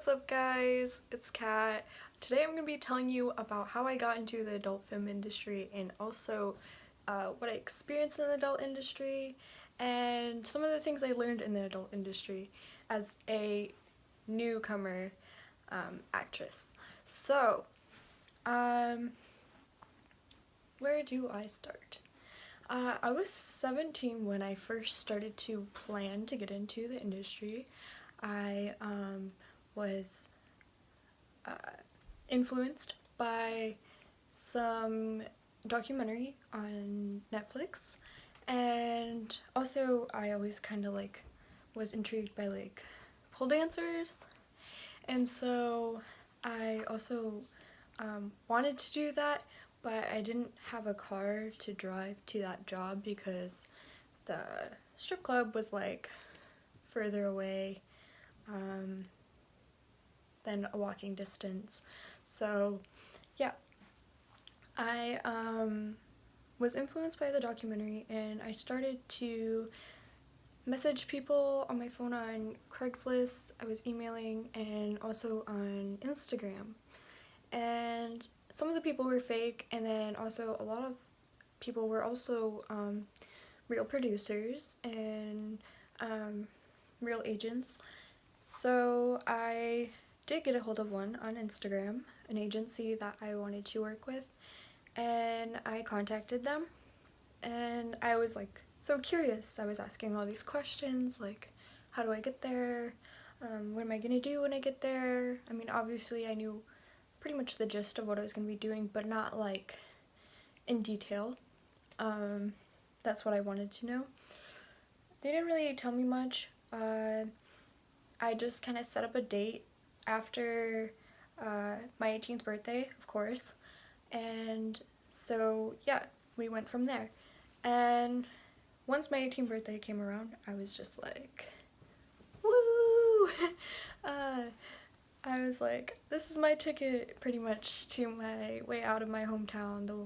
What's up guys? It's Kat. Today I'm going to be telling you about how I got into the adult film industry and also what I experienced in the adult industry and some of the things I learned in the adult industry as a newcomer actress. So, where do I start? I was 17 when I first started to plan to get into the industry. I was influenced by some documentary on Netflix, and also I always kind of like was intrigued by like pole dancers, and so I also wanted to do that, but I didn't have a car to drive to that job because the strip club was like further away than a walking distance. So yeah, I was influenced by the documentary and I started to message people on my phone on Craigslist. I was emailing and also on Instagram, and some of the people were fake, and then also a lot of people were also real producers and real agents. So I did get a hold of one on Instagram, an agency that I wanted to work with, and I contacted them, and I was like so curious. I was asking all these questions like, how do I get there? What am I gonna do when I get there? I mean, obviously I knew pretty much the gist of what I was gonna be doing, but not like in detail. That's what I wanted to know. They didn't really tell me much. I just kind of set up a date after my 18th birthday, of course, and so yeah, we went from there. And once my 18th birthday came around, I was just like, woo! I was like, this is my ticket pretty much to my way out of my hometown, the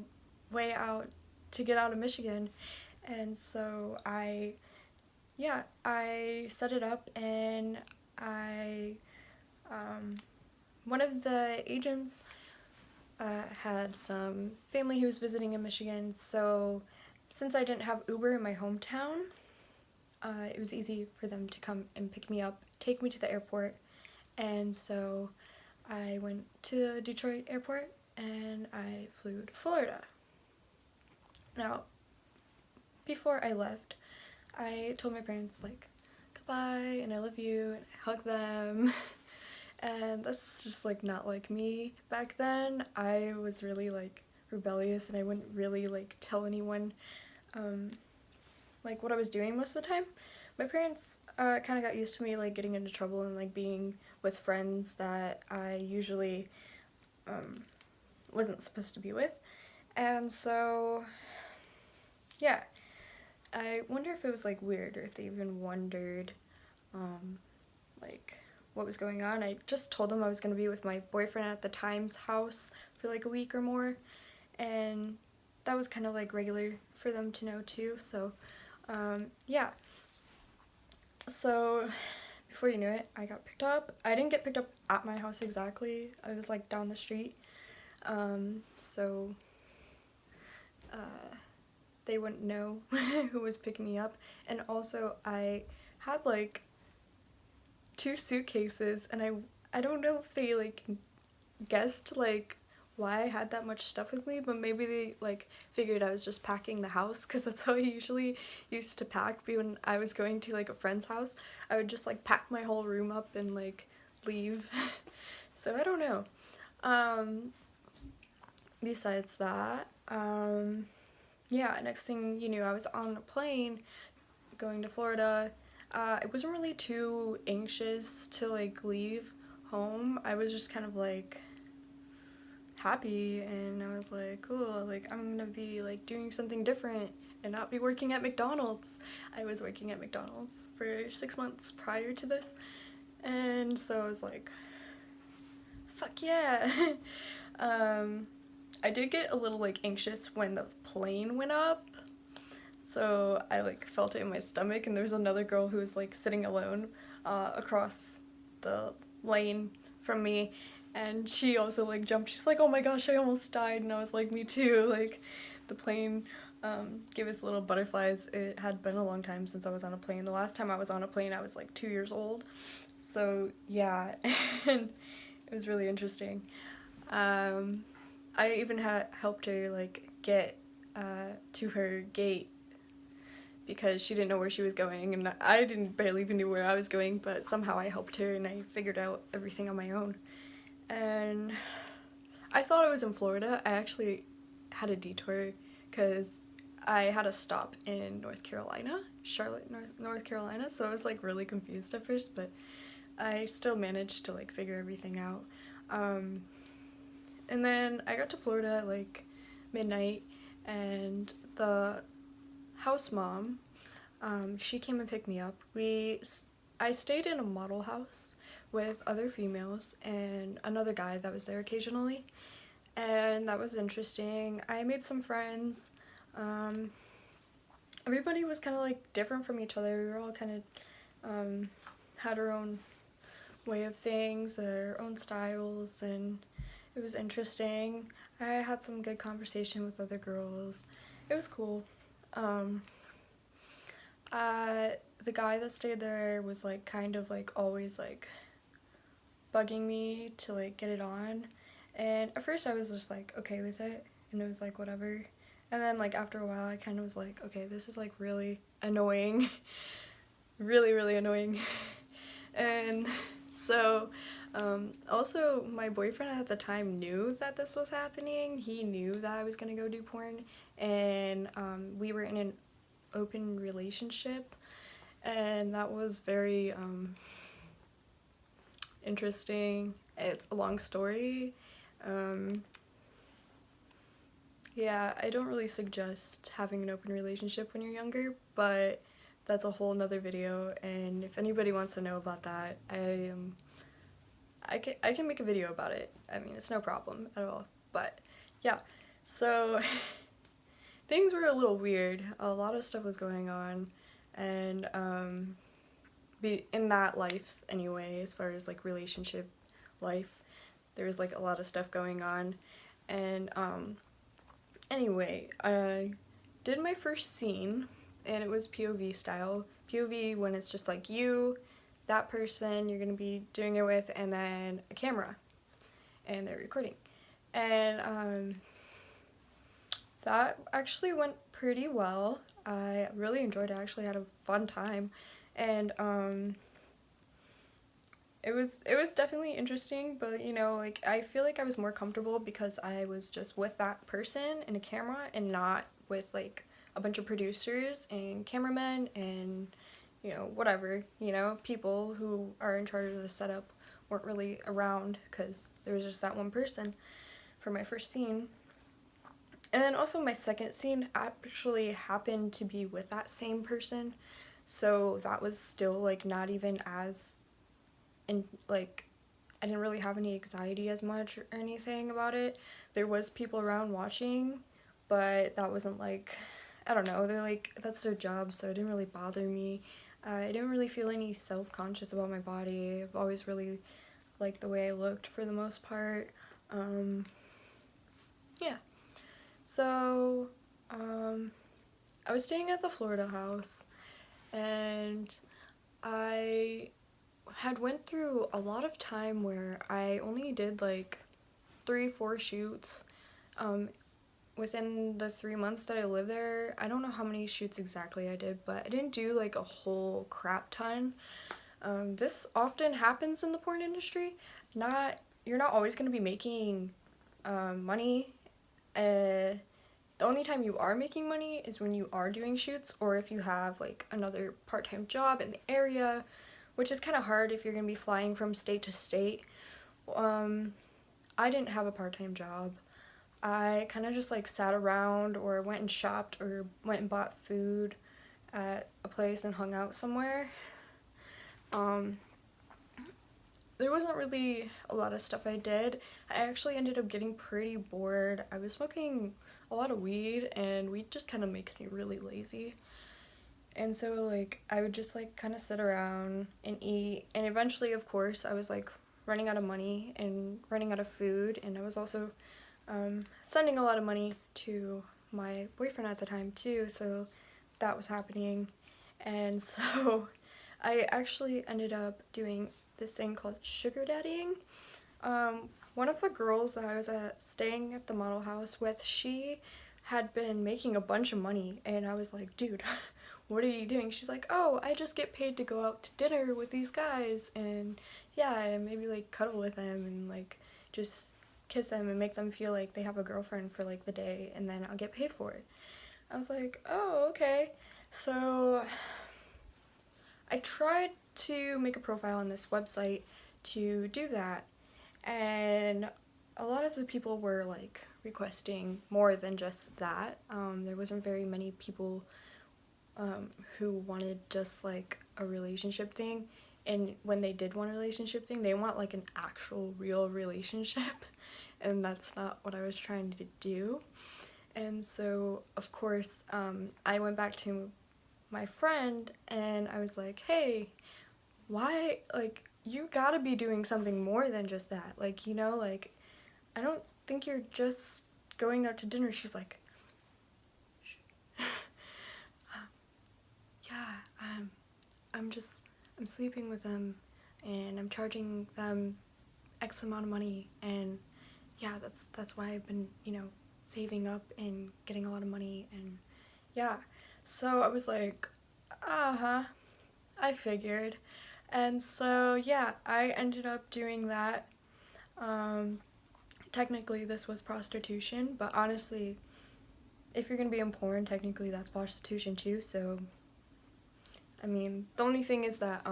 way out to get out of Michigan. And so I set it up, and one of the agents had some family who was visiting in Michigan, so since I didn't have Uber in my hometown, it was easy for them to come and pick me up, take me to the airport, and so I went to the Detroit airport and I flew to Florida. Now, before I left, I told my parents like, goodbye and I love you, and I hugged them. And that's just like not like me. Back then I was really like rebellious, and I wouldn't really like tell anyone like what I was doing most of the time. My parents kind of got used to me like getting into trouble and like being with friends that I usually wasn't supposed to be with. And so yeah, I wonder if it was like weird, or if they even wondered like what was going on. I just told them I was going to be with my boyfriend at the time's house for like a week or more, and that was kind of like regular for them to know too. So yeah, so before you knew it, I got picked up. I didn't get picked up at my house exactly, I was like down the street, so they wouldn't know who was picking me up. And also I had like 2 suitcases, and I don't know if they like guessed like why I had that much stuff with me, but maybe they like figured I was just packing the house, because that's how I usually used to pack. But when I was going to like a friend's house, I would just like pack my whole room up and like leave. So I don't know. Besides that, yeah, next thing you knew, I was on a plane going to Florida. I wasn't really too anxious to like leave home. I was just kind of like happy, and I was like, cool, like I'm gonna be like doing something different and not be working at McDonald's. I was working at McDonald's for 6 months prior to this, and so I was like, fuck yeah. I did get a little like anxious when the plane went up, so I like felt it in my stomach, and there was another girl who was like sitting alone across the lane from me, and she also like jumped. She's like, oh my gosh, I almost died. And I was like, me too. Like, the plane gave us little butterflies. It had been a long time since I was on a plane. The last time I was on a plane I was like 2 years old, so yeah. And it was really interesting. I even helped her like get to her gate because she didn't know where she was going, and I didn't barely even knew where I was going, but somehow I helped her and I figured out everything on my own. And I thought I was in Florida. I actually had a detour because I had a stop in North Carolina, Charlotte, North Carolina, so I was like really confused at first, but I still managed to like figure everything out. And then I got to Florida at like midnight, and the house mom, she came and picked me up. I stayed in a model house with other females and another guy that was there occasionally, and that was interesting. I made some friends. Everybody was kind of like different from each other. We were all kind of had our own way of things, our own styles, and it was interesting. I had some good conversation with other girls. It was cool. The guy that stayed there was like kind of like always like bugging me to like get it on, and at first I was just like okay with it, and it was like whatever, and then like after a while I kind of was like, okay, this is like really annoying. Really annoying. And so also my boyfriend at the time knew that this was happening. He knew that I was gonna go do porn, and we were in an open relationship, and that was very interesting. It's a long story. Yeah, I don't really suggest having an open relationship when you're younger, but that's a whole nother video, and if anybody wants to know about that, I can make a video about it. I mean, it's no problem at all. But yeah, so things were a little weird. A lot of stuff was going on, and in that life anyway, as far as like relationship life, there was like a lot of stuff going on. And anyway, I did my first scene, and it was POV style. POV when it's just like you, that person you're gonna be doing it with, and then a camera, and they're recording. And that actually went pretty well. I really enjoyed it. I actually had a fun time, and it was definitely interesting, but you know, like I feel like I was more comfortable because I was just with that person and a camera, and not with like a bunch of producers and cameramen and, you know, whatever, you know, people who are in charge of the setup weren't really around because there was just that one person for my first scene. And then also my second scene actually happened to be with that same person, so that was still like not even as, and like I didn't really have any anxiety as much or anything about it. There was people around watching, but that wasn't like, I don't know, they're like, that's their job, so it didn't really bother me. I didn't really feel any self-conscious about my body. I've always really liked the way I looked for the most part. Yeah. So, I was staying at the Florida house, and I had went through a lot of time where I only did like 3-4 shoots within the 3 months that I lived there. I don't know how many shoots exactly I did, but I didn't do like a whole crap ton. This often happens in the porn industry. You're not always going to be making money. The only time you are making money is when you are doing shoots, or if you have like another part-time job in the area, which is kind of hard if you're going to be flying from state to state. I didn't have a part-time job. I kind of just like sat around or went and shopped or went and bought food at a place and hung out somewhere. There wasn't really a lot of stuff I did. I actually ended up getting pretty bored. I was smoking a lot of weed, and weed just kind of makes me really lazy. And so like I would just like kind of sit around and eat, and eventually of course I was like running out of money and running out of food, and I was also sending a lot of money to my boyfriend at the time too, so that was happening. And so I actually ended up doing this thing called sugar daddying. One of the girls that I was staying at the model house with, she had been making a bunch of money, and I was like, dude, what are you doing? She's like, oh, I just get paid to go out to dinner with these guys, and yeah, and maybe like cuddle with them and like just kiss them and make them feel like they have a girlfriend for like the day, and then I'll get paid for it. I was like, oh, okay. So I tried to make a profile on this website to do that, and a lot of the people were like requesting more than just that. There wasn't very many people who wanted just like a relationship thing, and when they did want a relationship thing, they want like an actual real relationship, and that's not what I was trying to do. And so of course I went back to my friend and I was like, hey, why, like, you gotta be doing something more than just that, like, you know, like, I don't think you're just going out to dinner. She's like, yeah, I'm sleeping with them and I'm charging them X amount of money, and yeah, that's why I've been, you know, saving up and getting a lot of money, and yeah. So I was like, uh-huh, I figured. And so yeah, I ended up doing that. Technically this was prostitution, but honestly, if you're gonna be in porn, technically that's prostitution too, so I mean, the only thing is that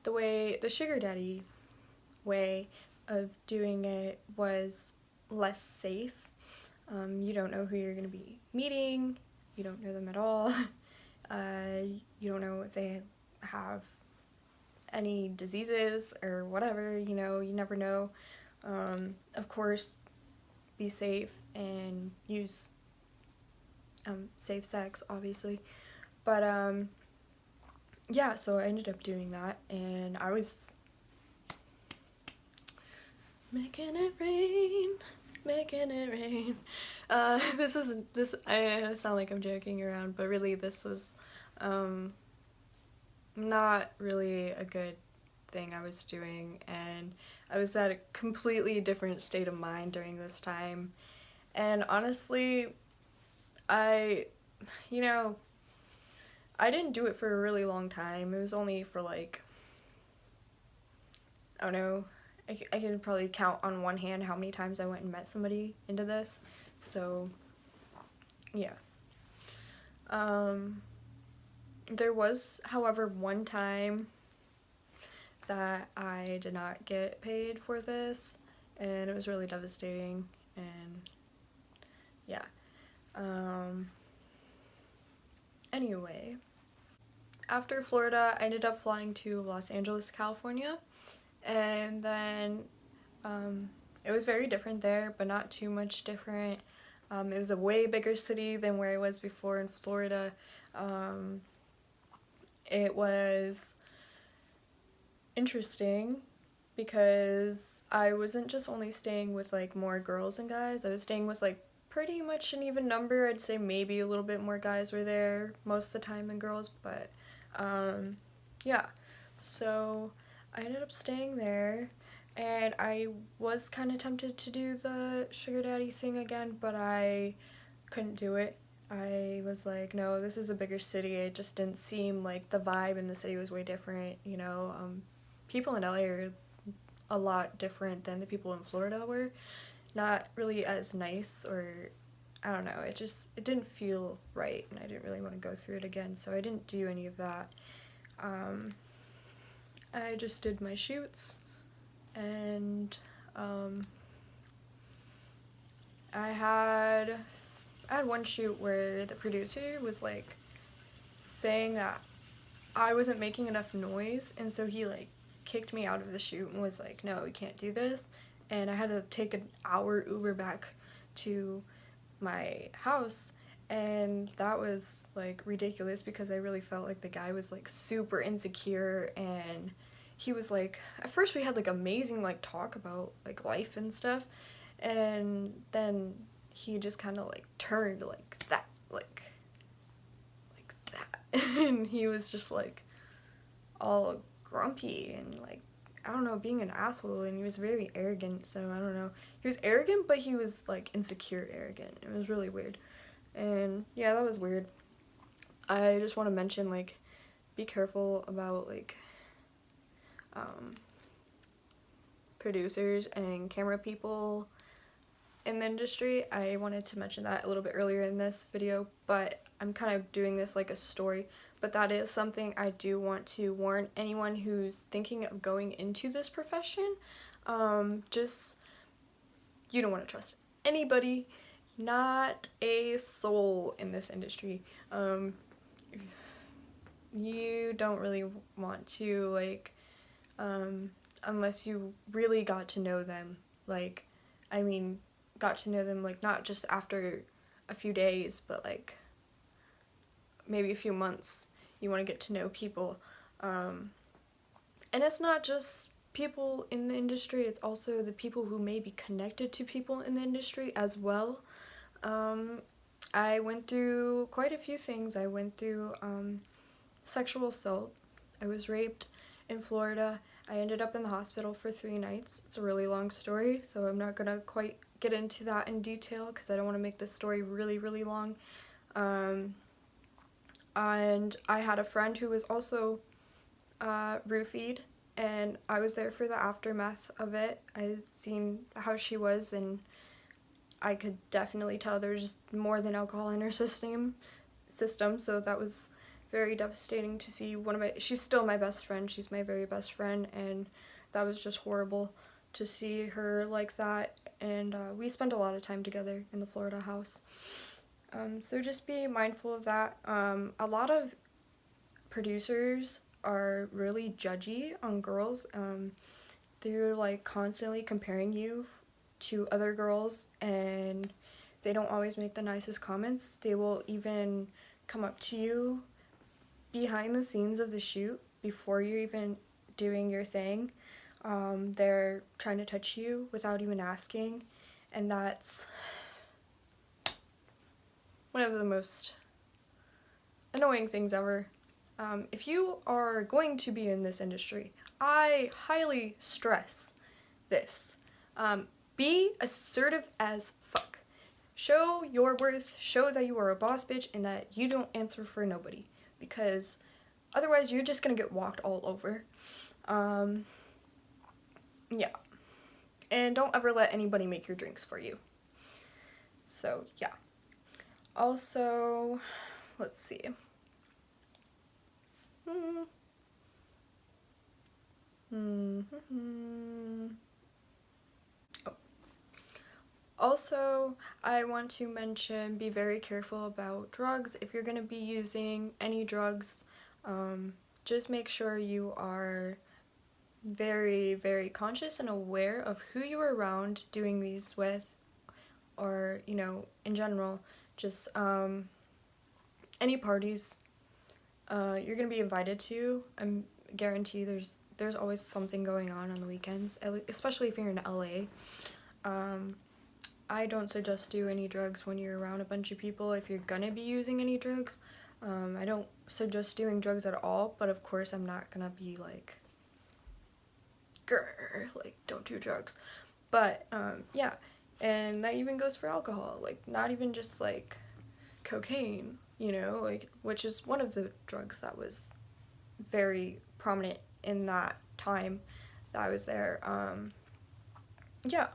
the way the sugar daddy way of doing it was less safe. You don't know who you're gonna be meeting, you don't know them at all. You don't know if they have any diseases or whatever, you know, you never know. Of course, be safe and use safe sex, obviously. But yeah, so I ended up doing that, and I was making it rain, making it rain. I sound like I'm joking around, but really this was not really a good thing I was doing, and I was at a completely different state of mind during this time. And honestly, you know, I didn't do it for a really long time. It was only for like, I don't know, I can probably count on one hand how many times I went and met somebody into this. So yeah. There was, however, one time that I did not get paid for this, and it was really devastating, and yeah. Anyway, after Florida, I ended up flying to Los Angeles, California, and then it was very different there, but not too much different. It was a way bigger city than where I was before in Florida. It was interesting because I wasn't just only staying with like more girls and guys, I was staying with like pretty much an even number. I'd say maybe a little bit more guys were there most of the time than girls, but yeah. So I ended up staying there, and I was kind of tempted to do the sugar daddy thing again, but I couldn't do it. I was like, no, this is a bigger city. It just didn't seem like the vibe in the city was way different, you know. People in LA are a lot different than the people in Florida were. Not really as nice, or I don't know, it didn't feel right, and I didn't really want to go through it again, so I didn't do any of that. I just did my shoots, and I had one shoot where the producer was like saying that I wasn't making enough noise, and so he like kicked me out of the shoot and was like, no, we can't do this, and I had to take an hour Uber back to my house, and that was like ridiculous because I really felt like the guy was like super insecure, and he was like, at first we had like amazing like talk about like life and stuff, and then he just kind of like turned like that, like that, and he was just like all grumpy and like, I don't know, being an asshole, and he was very arrogant. So I don't know, he was arrogant, but he was like insecure arrogant. It was really weird. And yeah, that was weird. I just want to mention, like, be careful about like producers and camera people in the industry. I wanted to mention that a little bit earlier in this video, but I'm kind of doing this like a story. But that is something I do want to warn anyone who's thinking of going into this profession. Just, you don't want to trust anybody, not a soul in this industry. You don't really want to, like, unless you really got to know them, like, I mean, got to know them, like, not just after a few days, but, like, maybe a few months. You want to get to know people, and it's not just people in the industry, it's also the people who may be connected to people in the industry as well. I went through quite a few things. I went through, sexual assault. I was raped in Florida. I ended up in the hospital for 3 nights. It's a really long story, so I'm not gonna quite get into that in detail because I don't want to make this story really, really long. And I had a friend who was also roofied, and I was there for the aftermath of it. I seen how she was, and I could definitely tell there was just more than alcohol in her system, so that was very devastating to see. She's still my best friend, she's my very best friend, and that was just horrible to see her like that. And we spent a lot of time together in the Florida house. So just be mindful of that. A lot of producers are really judgy on girls. They're like constantly comparing you to other girls, and they don't always make the nicest comments. They will even come up to you behind the scenes of the shoot before you're even doing your thing. They're trying to touch you without even asking, and that's one of the most annoying things ever. If you are going to be in this industry, I highly stress this. Be assertive as fuck. Show your worth, show that you are a boss bitch and that you don't answer for nobody, because otherwise you're just gonna get walked all over. Yeah. And don't ever let anybody make your drinks for you. So, yeah. Also, let's see. Also, I want to mention, be very careful about drugs. If you're going to be using any drugs, just make sure you are very, very conscious and aware of who you are around doing these with, or, you know, in general, just any parties you're going to be invited to. I guarantee there's always something going on the weekends, especially if you're in LA. I don't suggest do any drugs when you're around a bunch of people. If you're gonna be using any drugs, I don't suggest doing drugs at all, but of course I'm not gonna be like, grr, like, don't do drugs. But, yeah, and that even goes for alcohol, like, not even just, like, cocaine, you know, like, which is one of the drugs that was very prominent in that time that I was there. Yeah.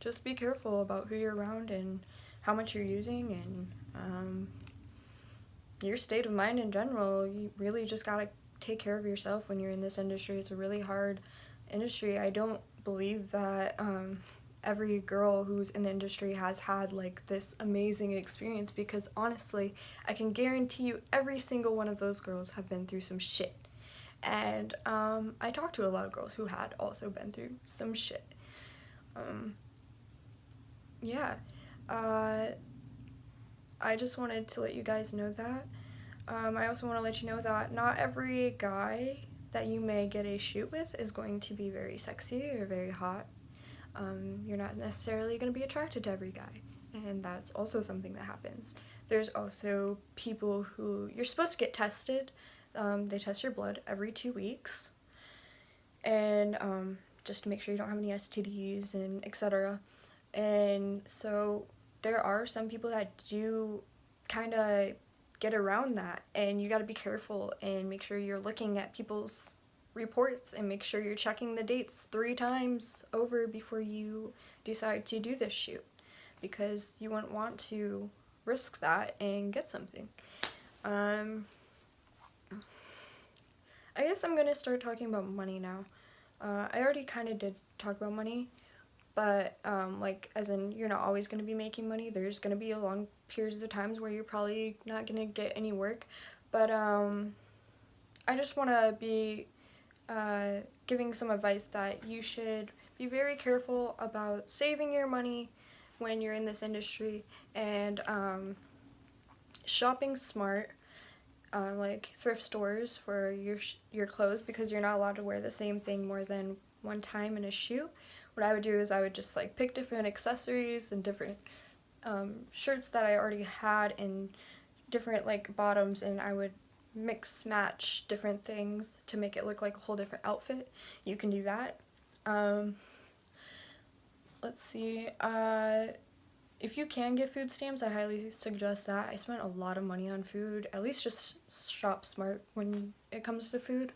Just be careful about who you're around and how much you're using, and your state of mind in general. You really just gotta take care of yourself when you're in this industry. It's a really hard industry. I don't believe that every girl who's in the industry has had like this amazing experience, because honestly, I can guarantee you every single one of those girls have been through some shit. And I talked to a lot of girls who had also been through some shit. Yeah, I just wanted to let you guys know that. I also want to let you know that not every guy that you may get a shoot with is going to be very sexy or very hot. You're not necessarily going to be attracted to every guy, and that's also something that happens. There's also people who you're supposed to get tested. They test your blood every 2 weeks, and just to make sure you don't have any STDs and etc. And so there are some people that do kind of get around that, and you got to be careful and make sure you're looking at people's reports and make sure you're checking the dates 3 times over before you decide to do this shoot, because you wouldn't want to risk that and get something. I guess I'm gonna start talking about money now. I already kind of did talk about money, but like, as in, you're not always going to be making money. There's going to be long periods of times where you're probably not going to get any work, but I just want to be giving some advice that you should be very careful about saving your money when you're in this industry, and shopping smart, like thrift stores for your clothes, because you're not allowed to wear the same thing more than one time in a shoot. What I would do is I would just like pick different accessories and different shirts that I already had and different like bottoms, and I would mix match different things to make it look like a whole different outfit. You can do that. Let's see, if you can get food stamps, I highly suggest that. I spent a lot of money on food. At least just shop smart when it comes to food.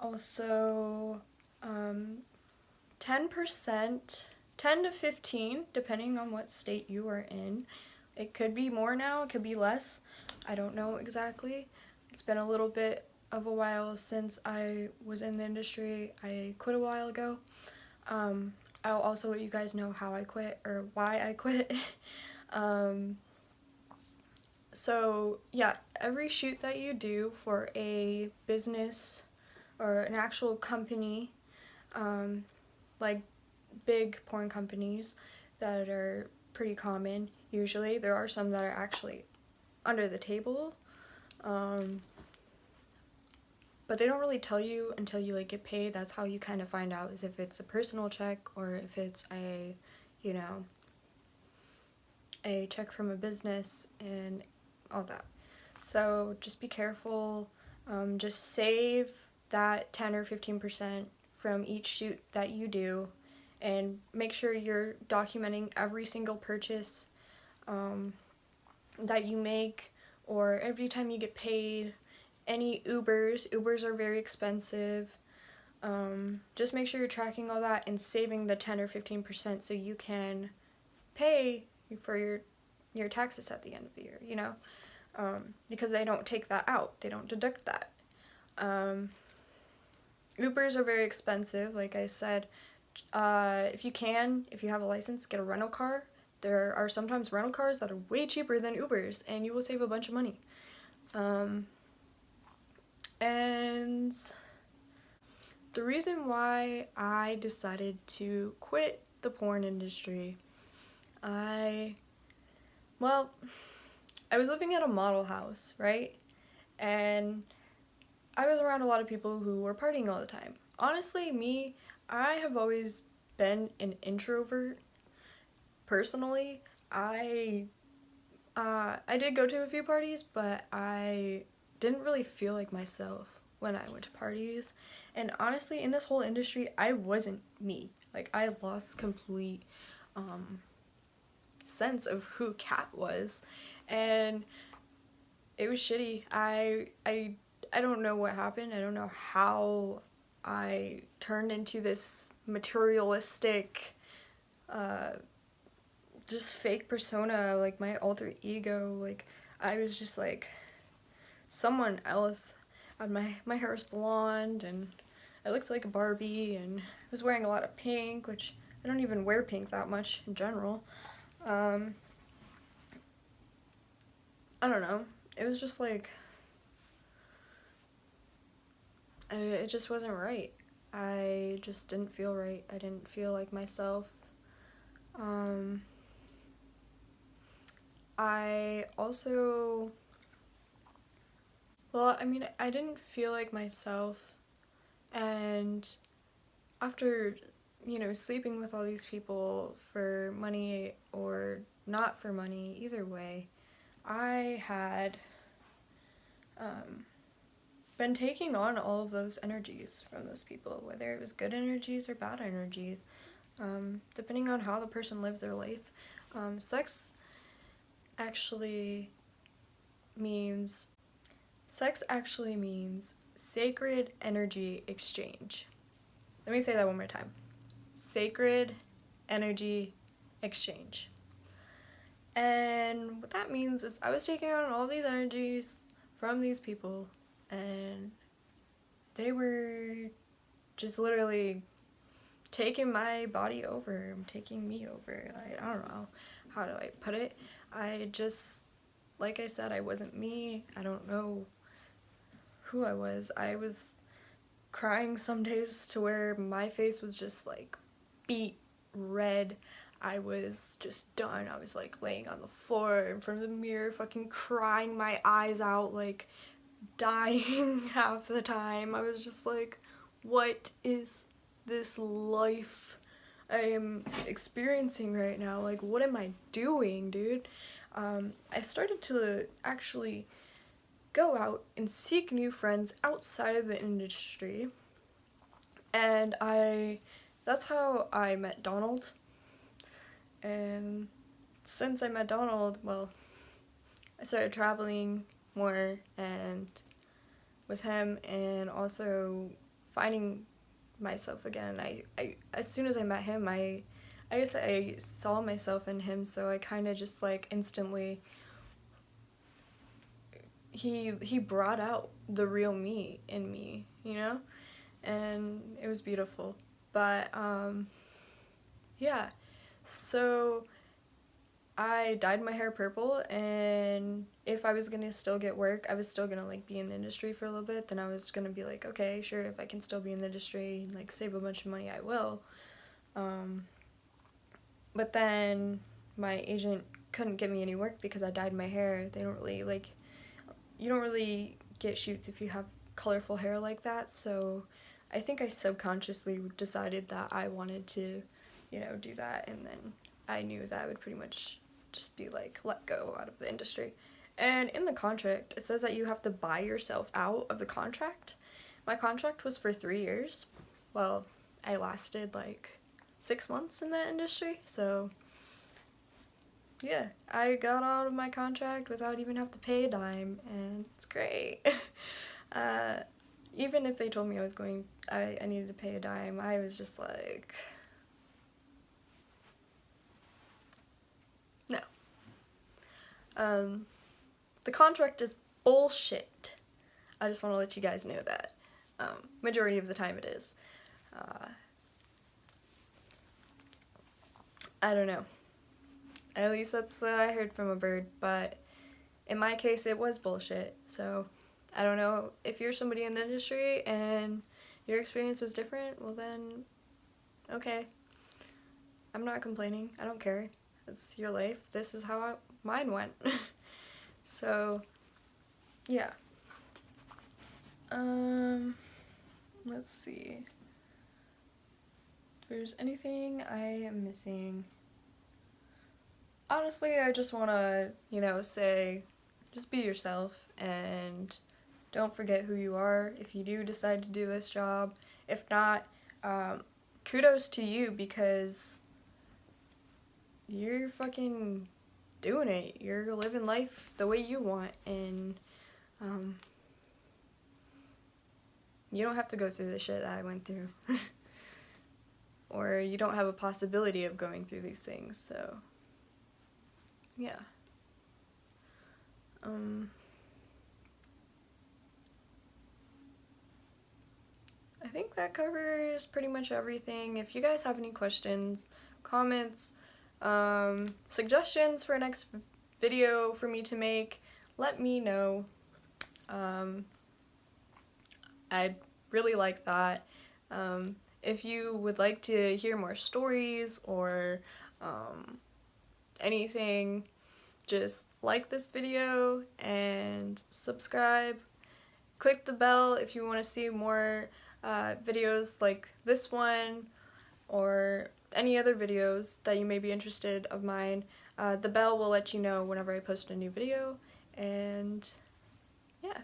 Also, 10%, 10 to 15, depending on what state you are in. It could be more now, it could be less. I don't know exactly. It's been a little bit of a while since I was in the industry. I quit a while ago. I'll also let you guys know how I quit or why I quit. So yeah, every shoot that you do for a business or an actual company, like big porn companies that are pretty common usually, there are some that are actually under the table, but they don't really tell you until you like get paid. That's how you kind of find out, is if it's a personal check or if it's a, you know, a check from a business and all that. So just be careful. Just save that 10 or 15% from each shoot that you do, and make sure you're documenting every single purchase that you make, or every time you get paid. Any Ubers are very expensive. Just make sure you're tracking all that and saving the 10 or 15% so you can pay for your taxes at the end of the year, you know, because they don't take that out, they don't deduct that. Ubers are very expensive, like I said. If you have a license, get a rental car. There are sometimes rental cars that are way cheaper than Ubers, and you will save a bunch of money. And the reason why I decided to quit the porn industry, I was living at a model house, right? And I was around a lot of people who were partying all the time. Honestly, I have always been an introvert. Personally, I did go to a few parties, but I didn't really feel like myself when I went to parties. And honestly, in this whole industry, I wasn't me. Like, I lost complete sense of who Kat was, and it was shitty. I don't know what happened. I don't know how I turned into this materialistic, just fake persona, like my alter ego. Like, I was just like someone else. My hair was blonde, and I looked like a Barbie, and I was wearing a lot of pink, which I don't even wear pink that much in general. I don't know. It was just like, it just wasn't right. I just didn't feel right. I didn't feel like myself. I also, I didn't feel like myself And after, sleeping with all these people for money or not for money, either way, I had been taking on all of those energies from those people, whether it was good energies or bad energies, depending on how the person lives their life. Sex actually means sacred energy exchange. Let me say that one more time. Sacred energy exchange. And what that means is I was taking on all these energies from these people, and they were just literally taking my body over, taking me over. I don't know, how do I put it? I just, like I said, I wasn't me. I don't know who I was. I was crying some days to where my face was just like beet red. I was just done. I was like laying on the floor in front of the mirror, fucking crying my eyes out, like dying half the time. I was just like, what is this life I am experiencing right now? Like, what am I doing, dude? I started to actually go out and seek new friends outside of the industry, and that's how I met Donald. And since I met Donald, well, I started traveling more and with him, and also finding myself again. I as soon as I met him, I guess I saw myself in him, so I kind of just like instantly, he brought out the real me in me, and it was beautiful. But yeah, so I dyed my hair purple, and if I was gonna still get work, I was still gonna like be in the industry for a little bit. Then I was gonna be like, okay, sure, if I can still be in the industry and like save a bunch of money, I will. But then my agent couldn't get me any work because I dyed my hair. They don't really like, you don't really get shoots if you have colorful hair like that. So I think I subconsciously decided that I wanted to, do that, and then I knew that I would pretty much just be like let go out of the industry. And in the contract, it says that you have to buy yourself out of the contract. My contract was for 3 years. Well, I lasted like 6 months in that industry, so yeah, I got out of my contract without even have to pay a dime, and it's great. Even if they told me I needed to pay a dime, I was just like, no. The contract is bullshit. I just want to let you guys know that. Majority of the time it is. I don't know. At least that's what I heard from a bird, but in my case it was bullshit. So I don't know if you're somebody in the industry and your experience was different, well then, okay. I'm not complaining. I don't care. It's your life. This is how mine went. So, yeah. Let's see. If there's anything I am missing. Honestly, I just want to, say, just be yourself and don't forget who you are if you do decide to do this job. If not, kudos to you, because you're fucking doing it. You're living life the way you want, and you don't have to go through the shit that I went through. Or you don't have a possibility of going through these things, so yeah. I think that covers pretty much everything. If you guys have any questions, comments, suggestions for a next video for me to make, let me know. I'd really like that. If you would like to hear more stories or anything, just like this video and subscribe. Click the bell if you want to see more videos like this one or any other videos that you may be interested of mine. The bell will let you know whenever I post a new video, and yeah,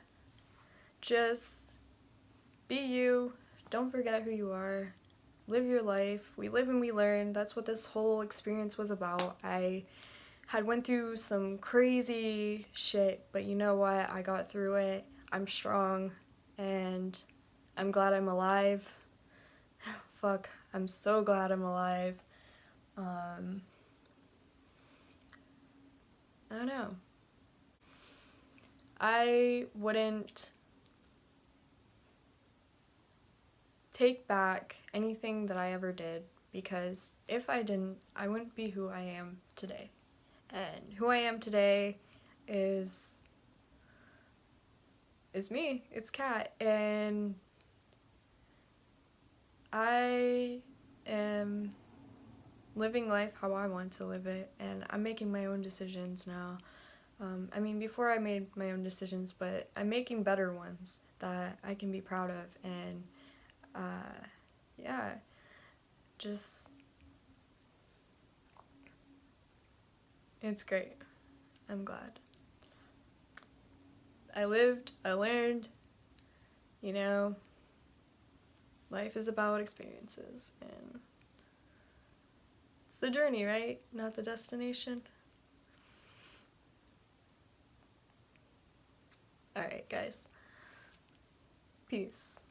just be you, don't forget who you are, live your life, we live and we learn. That's what this whole experience was about. I had went through some crazy shit, but you know what, I got through it, I'm strong, and I'm glad I'm alive. Fuck, I'm so glad I'm alive. I don't know. I wouldn't take back anything that I ever did, because if I didn't, I wouldn't be who I am today. And who I am today is me. It's Kat, and I am living life how I want to live it, and I'm making my own decisions now. I mean, before I made my own decisions, but I'm making better ones that I can be proud of, and yeah, just, it's great. I'm glad. I lived, I learned, you know, life is about experiences, and it's the journey, right? Not the destination. Alright, guys. Peace.